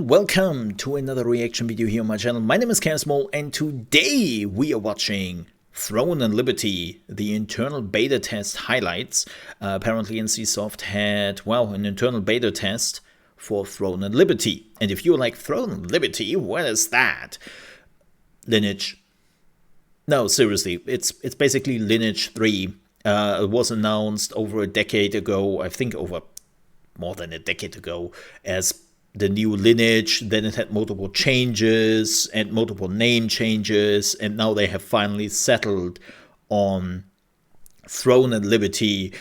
and welcome to another reaction video here on my channel. My name is ChaosMole, and today we are watching Throne and Liberty, the internal beta test highlights. Apparently NCSoft had, well, an internal beta test for Throne and Liberty. And if you're like, Throne and Liberty, what is that? Lineage. No, seriously, it's basically Lineage 3. It was announced over a decade ago, I think over more than a decade ago, as the new Lineage. Then it had multiple changes and multiple name changes, and now they have finally settled on Throne and Liberty,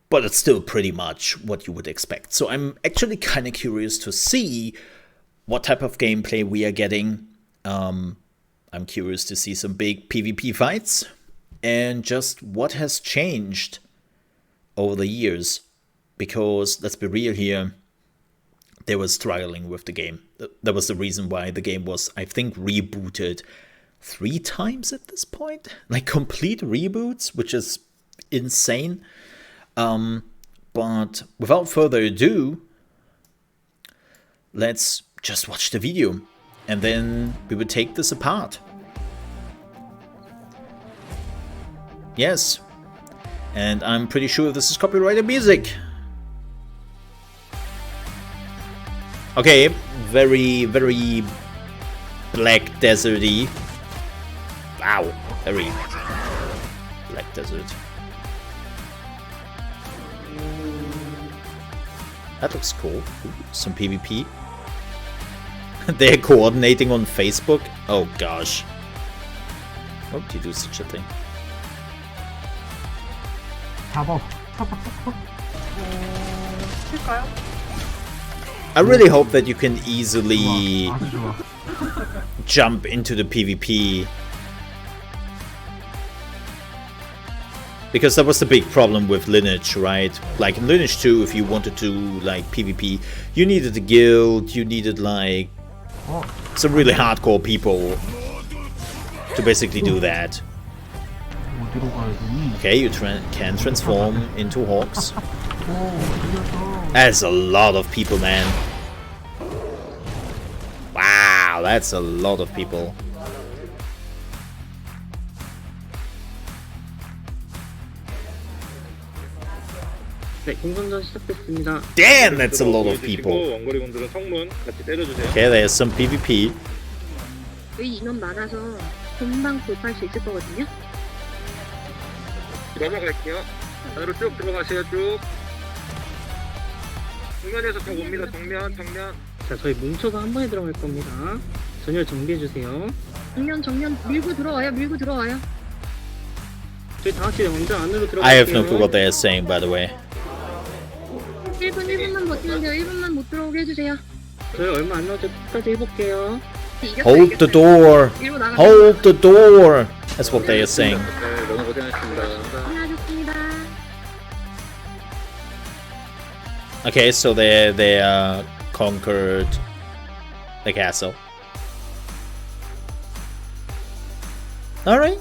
but it's still pretty much what you would expect. So I'm actually kind of curious to see what type of gameplay we are getting. I'm curious to see some big PvP fights and just what has changed over the years, because let's be real here, they were struggling with the game. That was the reason why the game was, I think, rebooted 3 times at this point. Like complete reboots, which is insane. But without further ado, let's just watch the video and then we will take this apart. Yes, and I'm pretty sure this is copyrighted music. Okay, very black deserty. Wow, very black desert. That looks cool. Ooh, some PvP. They're coordinating on Facebook? Oh gosh. How do you do such a thing? I really hope that you can easily jump into the PvP, because that was the big problem with Lineage, right? Like in Lineage 2, if you wanted to like PvP, you needed a guild, you needed like some really hardcore people to basically do that. Okay, you can transform into hawks. That's a lot of people, man. Wow, that's a lot of people. Damn, that's a lot of people. Okay, there's some PvP. 넘어갈게요. 안으로 쭉 들어가세요. 쭉. 정면에서 더 옵니다. 정면. 자, 저희 뭉쳐서 한 번에 들어갈 겁니다. 전열 정비해 주세요. 정면 밀고 들어와요. 저희 다 같이 먼저 안으로 들어갈게요. I have no clue what they are saying, by the way. 1분만 버티면 돼요. 1분만 못 들어오게 해주세요. 저희 얼마 안 남았죠. 끝까지 해볼게요. Hold the door. Hold the door. That's what they are saying. 네, 너무 고생하셨습니다. Okay, so they conquered the castle. All right.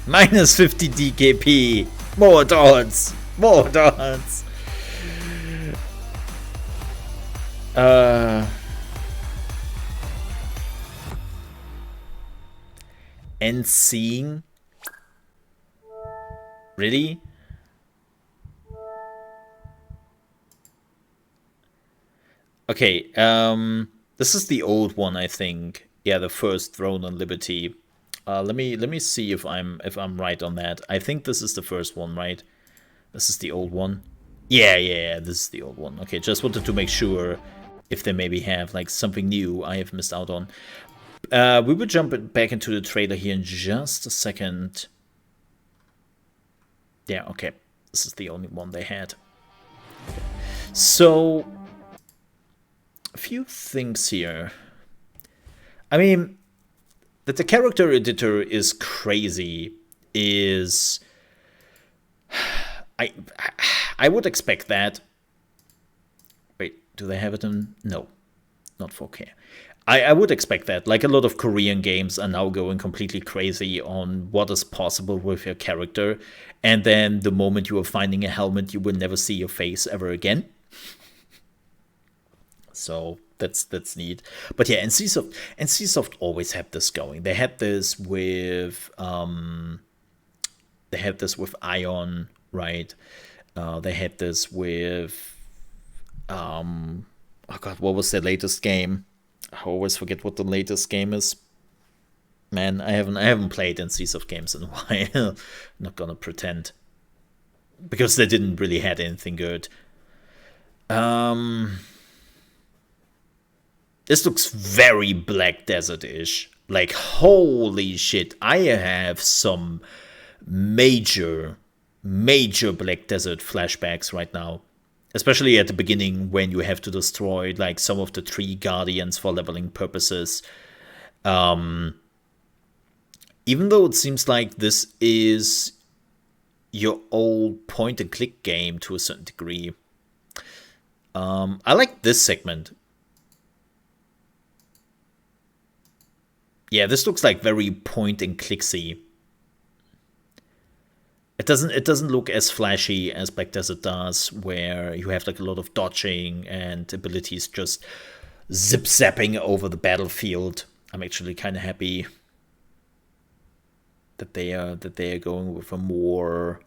Minus 50 DKP. More dots. And seeing. Really? Okay, this is the old one, I think. Yeah, the first Throne and Liberty. Let me see if I'm right on that. I think this is the first one, right? This is the old one. Yeah, this is the old one. Okay, just wanted to make sure if they maybe have like something new I have missed out on. We will jump back into the trailer here in just a second. Yeah, okay. This is the only one they had. Okay. So, a few things here. I mean, that the character editor is crazy is... I would expect that. Wait, do they have it in... No, not 4K. I would expect that. Like, a lot of Korean games are now going completely crazy on what is possible with your character. And then the moment you are finding a helmet, you will never see your face ever again. So that's neat. But yeah, NCSoft always had this going. They had this with Ion, right? They had this with oh god, what was their latest game? I always forget what the latest game is. Man, I haven't played NCSoft games in a while. I'm not gonna pretend, because they didn't really had anything good. This looks very Black Desert-ish. Like, holy shit, I have some major Black Desert flashbacks right now. Especially at the beginning, when you have to destroy like some of the 3 guardians for leveling purposes. Even though it seems like this is your old point-and-click game to a certain degree, I like this segment. Yeah, this looks like very point-and-clicksy. It doesn't look as flashy as Black Desert does, where you have like a lot of dodging and abilities just zip-zapping over the battlefield. I'm actually kind of happy that they are going with a more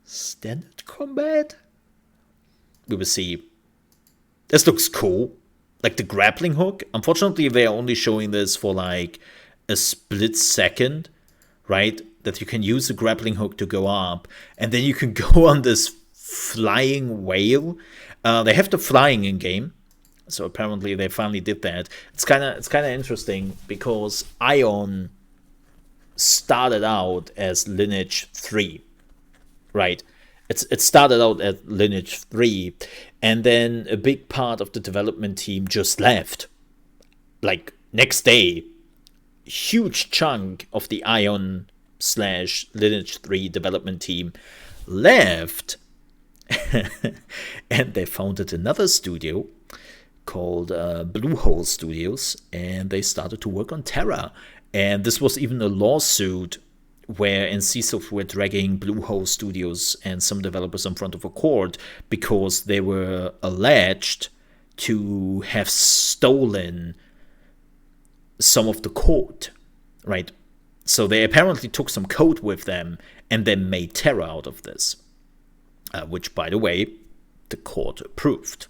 standard combat. We will see. This looks cool. Like the grappling hook. Unfortunately, they're only showing this for like a split second, right? That you can use the grappling hook to go up, and then you can go on this flying whale. They have the flying in game, so apparently they finally did that. It's kind of interesting because Ion started out as Lineage 3, right? It started out at Lineage 3, and then a big part of the development team just left. Like, next day, huge chunk of the Ion / Lineage 3 development team left, and they founded another studio called Bluehole Studios, and they started to work on Terra. And this was even a lawsuit where NCSoft were dragging Bluehole Studios and some developers in front of a court because they were alleged to have stolen some of the code, right? So they apparently took some code with them and then made Terra out of this, which, by the way, the court approved.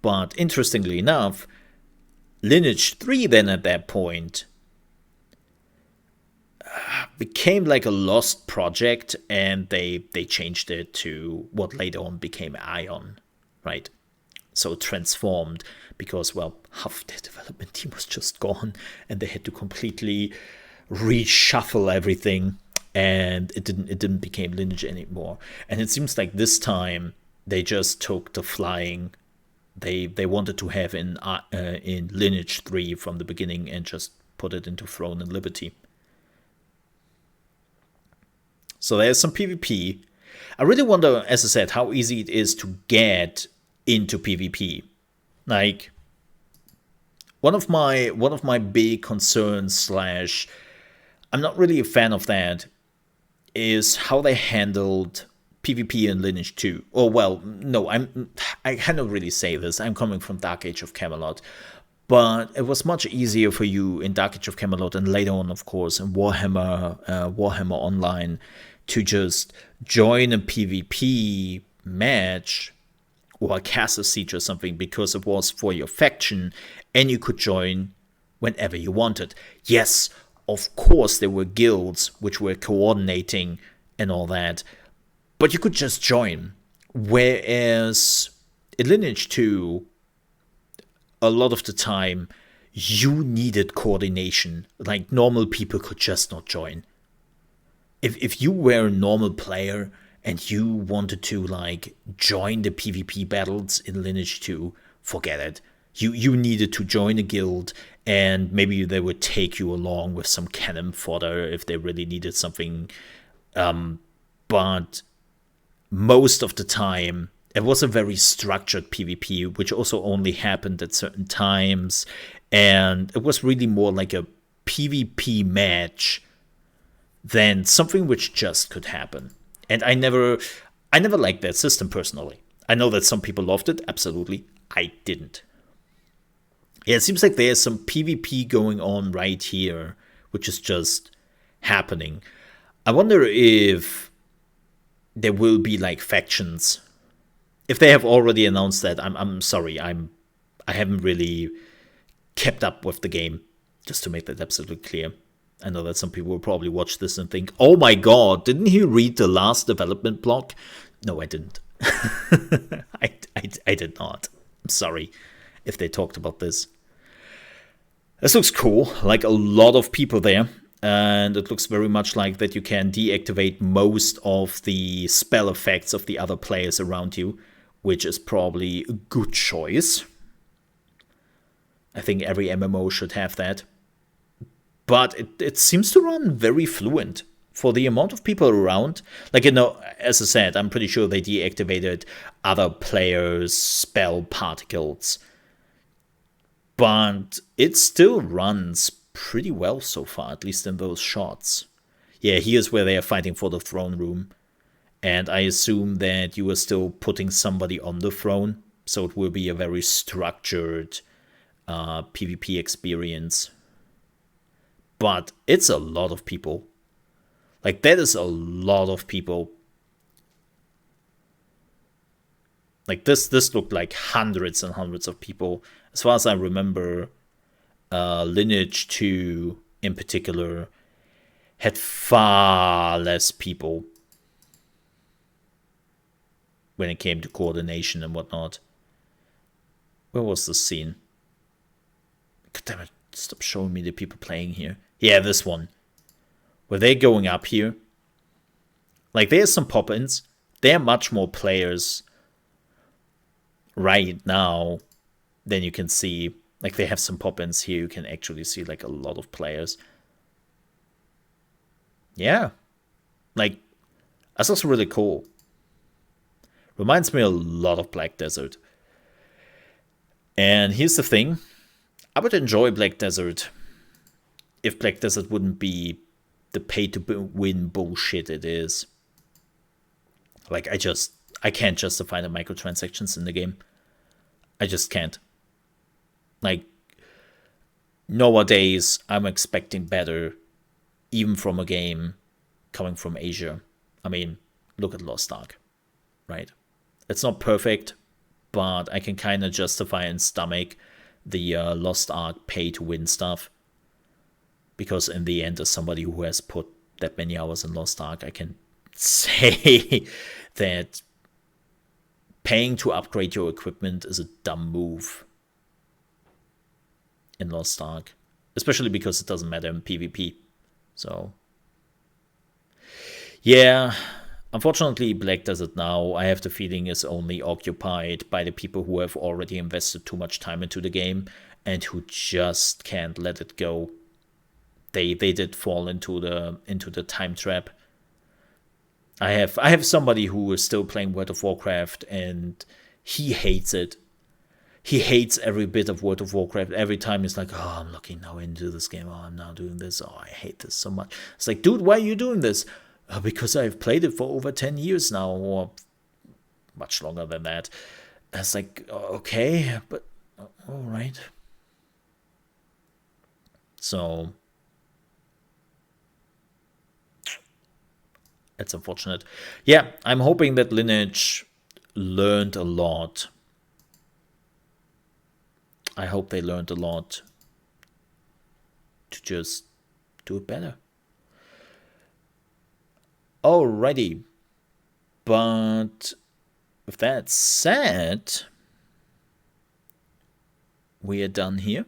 But interestingly enough, Lineage 3 then at that point became like a lost project, and they changed it to what later on became Ion, right? So transformed because, well, half the development team was just gone, and they had to completely reshuffle everything, and it didn't become Lineage anymore. And it seems like this time they just took the flying they wanted to have in Lineage 3 from the beginning and just put it into Throne and Liberty. So there's some PvP. I really wonder, as I said, how easy it is to get into PvP. Like, one of my big concerns / I'm not really a fan of that, is how they handled PvP in Lineage 2. Or, well, no, I cannot really say this. I'm coming from Dark Age of Camelot. But it was much easier for you in Dark Age of Camelot, and later on, of course, in Warhammer Online, to just join a PvP match or a castle siege or something, because it was for your faction, and you could join whenever you wanted. Yes, of course, there were guilds which were coordinating and all that, but you could just join. Whereas in Lineage 2, a lot of the time, you needed coordination. Like, normal people could just not join. If you were a normal player and you wanted to, like, join the PvP battles in Lineage 2, forget it. You needed to join a guild, and maybe they would take you along with some cannon fodder if they really needed something. But most of the time, it was a very structured PvP, which also only happened at certain times. And it was really more like a PvP match than something which just could happen. And I never liked that system personally. I know that some people loved it, absolutely. I didn't. Yeah, it seems like there's some PvP going on right here, which is just happening. I wonder if there will be like factions. If they have already announced that, I'm sorry, I haven't really kept up with the game, just to make that absolutely clear. I know that some people will probably watch this and think, oh my god, didn't he read the last development blog? No, I didn't. I did not. I'm sorry if they talked about this. This looks cool, like a lot of people there. And it looks very much like that you can deactivate most of the spell effects of the other players around you, which is probably a good choice. I think every MMO should have that. But it seems to run very fluent for the amount of people around. Like, you know, as I said, I'm pretty sure they deactivated other players' spell particles. But it still runs pretty well so far, at least in those shots. Yeah, here's where they are fighting for the throne room. And I assume that you are still putting somebody on the throne. So it will be a very structured PvP experience. But it's a lot of people. Like, that is a lot of people. Like, this looked like hundreds and hundreds of people. As far as I remember, Lineage 2 in particular had far less people when it came to coordination and whatnot. Where was the scene? God damn it, stop showing me the people playing here. Yeah, this one. Were they going up here? Like, there's some pop-ins. There are much more players right now than you can see. Like, they have some pop-ins here. You can actually see, like, a lot of players. Yeah. Like, that's also really cool. Reminds me a lot of Black Desert. And here's the thing. I would enjoy Black Desert if Black Desert wouldn't be the pay-to-win bullshit it is. Like, I can't justify the microtransactions in the game. I just can't. Like, nowadays, I'm expecting better, even from a game coming from Asia. I mean, look at Lost Ark, right? It's not perfect, but I can kind of justify and stomach the Lost Ark pay-to-win stuff. Because in the end, as somebody who has put that many hours in Lost Ark, I can say that paying to upgrade your equipment is a dumb move in Lost Ark. Especially because it doesn't matter in PvP. So, yeah, unfortunately, Black Desert now, I have the feeling, is only occupied by the people who have already invested too much time into the game and who just can't let it go. They did fall into the time trap. I have somebody who is still playing World of Warcraft and he hates it. He hates every bit of World of Warcraft. Every time he's like, oh, I'm looking now into this game. Oh, I'm now doing this. Oh, I hate this so much. It's like, dude, why are you doing this? Because I've played it for over 10 years now, or much longer than that. It's like, okay, but all right. So it's unfortunate. Yeah, I'm hoping that Lineage learned a lot. I hope they learned a lot to just do it better. Alrighty. But with that said, we are done here.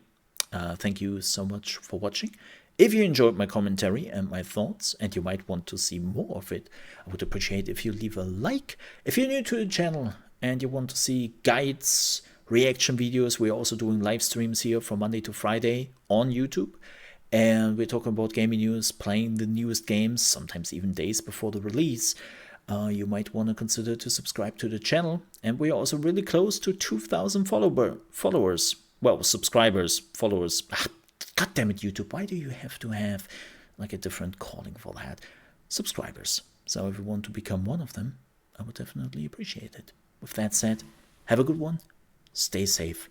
Thank you so much for watching. If you enjoyed my commentary and my thoughts, and you might want to see more of it, I would appreciate if you leave a like. If you're new to the channel and you want to see guides, reaction videos, we're also doing live streams here from Monday to Friday on YouTube. And we're talking about gaming news, playing the newest games, sometimes even days before the release. You might want to consider to subscribe to the channel. And we're also really close to 2,000 followers. Well, subscribers, followers. God damn it, YouTube. Why do you have to have like a different calling for that? Subscribers. So if you want to become one of them, I would definitely appreciate it. With that said, have a good one. Stay safe